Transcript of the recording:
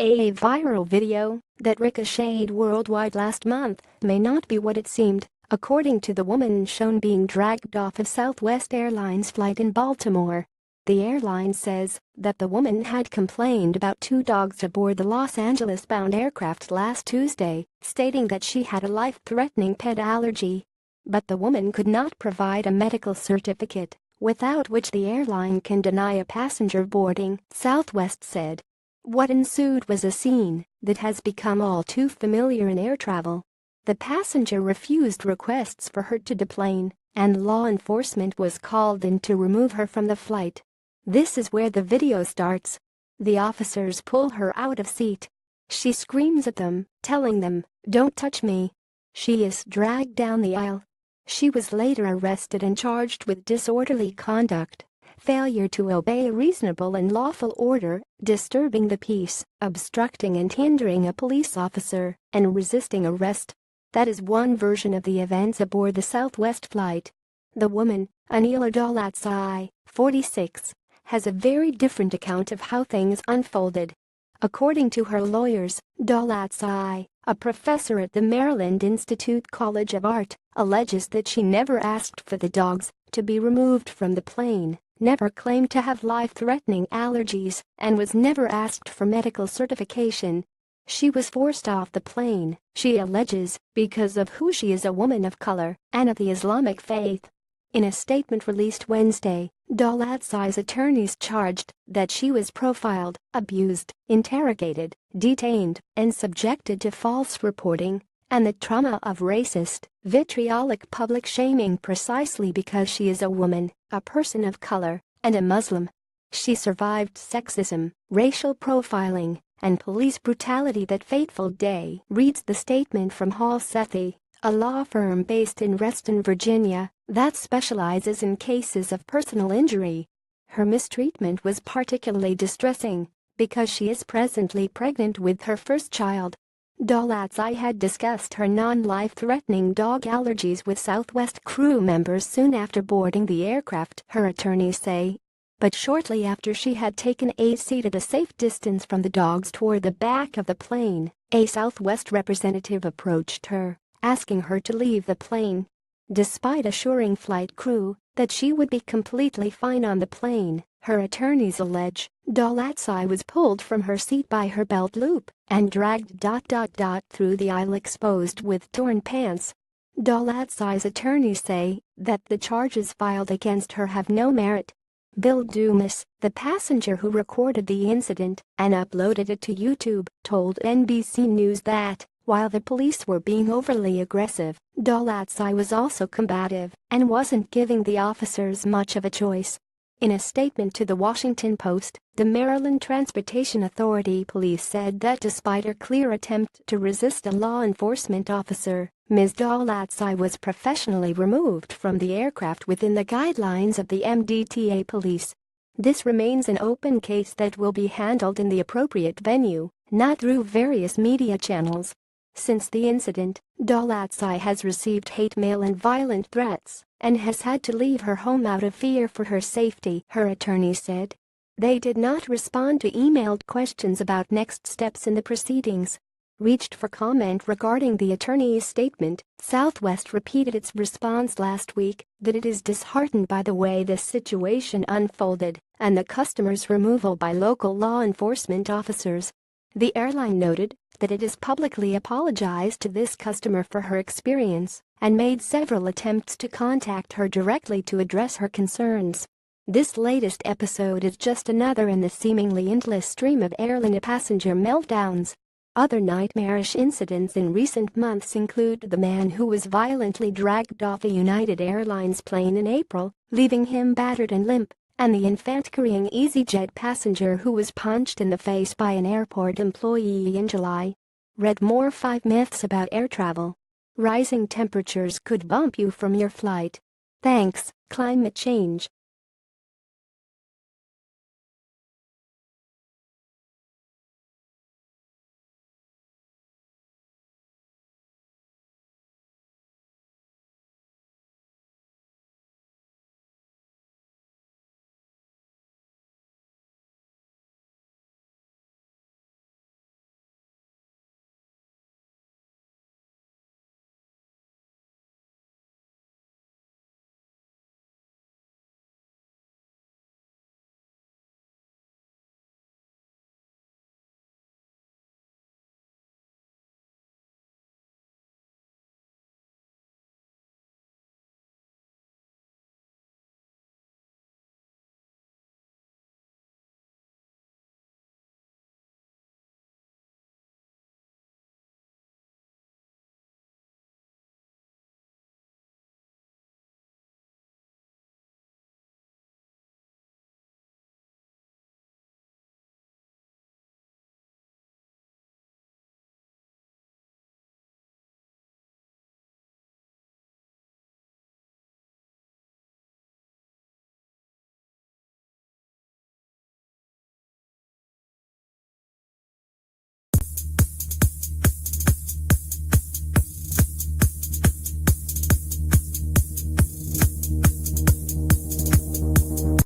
A viral video that ricocheted worldwide last month may not be what it seemed, according to the woman shown being dragged off a Southwest Airlines flight in Baltimore. The airline says that the woman had complained about two dogs aboard the Los Angeles-bound aircraft last Tuesday, stating that she had a life-threatening pet allergy. But the woman could not provide a medical certificate, without which the airline can deny a passenger boarding, Southwest said. What ensued was a scene that has become all too familiar in air travel. The passenger refused requests for her to deplane, and law enforcement was called in to remove her from the flight. This is where the video starts. The officers pull her out of seat. She screams at them, telling them, "Don't touch me." She is dragged down the aisle. She was later arrested and charged with disorderly conduct, failure to obey a reasonable and lawful order, disturbing the peace, obstructing and hindering a police officer, and resisting arrest. That is one version of the events aboard the Southwest flight. The woman, Anila Dolatsai, 46, has a very different account of how things unfolded. According to her lawyers, Dolatsai, a professor at the Maryland Institute College of Art, alleges that she never asked for the dogs to be removed from the plane, never claimed to have life-threatening allergies, and was never asked for medical certification. She was forced off the plane, she alleges, because of who she is, a woman of color and of the Islamic faith. In a statement released Wednesday, Dolatsai's attorneys charged that she was profiled, abused, interrogated, detained, and subjected to false reporting, and the trauma of racist, vitriolic public shaming precisely because she is a woman, a person of color, and a Muslim. She survived sexism, racial profiling, and police brutality that fateful day, reads the statement from Hall Sethi, a law firm based in Reston, Virginia, that specializes in cases of personal injury. Her mistreatment was particularly distressing because she is presently pregnant with her first child. Dolatsai had discussed her non-life-threatening dog allergies with Southwest crew members soon after boarding the aircraft, her attorneys say. But shortly after she had taken a seat at a safe distance from the dogs toward the back of the plane, a Southwest representative approached her, asking her to leave the plane. Despite assuring flight crew that she would be completely fine on the plane, her attorneys allege, Dolatsai was pulled from her seat by her belt loop and dragged through the aisle exposed with torn pants. Dolatsai's attorneys say that the charges filed against her have no merit. Bill Dumas, the passenger who recorded the incident and uploaded it to YouTube, told NBC News that, while the police were being overly aggressive, Dolatsai was also combative and wasn't giving the officers much of a choice. In a statement to the Washington Post, the Maryland Transportation Authority police said that despite her clear attempt to resist a law enforcement officer, Ms. Dolatsai was professionally removed from the aircraft within the guidelines of the MDTA police. This remains an open case that will be handled in the appropriate venue, not through various media channels. Since the incident, Dolatsai has received hate mail and violent threats and has had to leave her home out of fear for her safety, her attorney said. They did not respond to emailed questions about next steps in the proceedings. Reached for comment regarding the attorney's statement, Southwest repeated its response last week that it is disheartened by the way this situation unfolded and the customer's removal by local law enforcement officers. The airline noted that it has publicly apologized to this customer for her experience and made several attempts to contact her directly to address her concerns. This latest episode is just another in the seemingly endless stream of airline passenger meltdowns. Other nightmarish incidents in recent months include the man who was violently dragged off a United Airlines plane in April, leaving him battered and limp, and the infant-carrying EasyJet passenger who was punched in the face by an airport employee in July. Read more 5 myths about air travel. Rising temperatures could bump you from your flight. Thanks, climate change.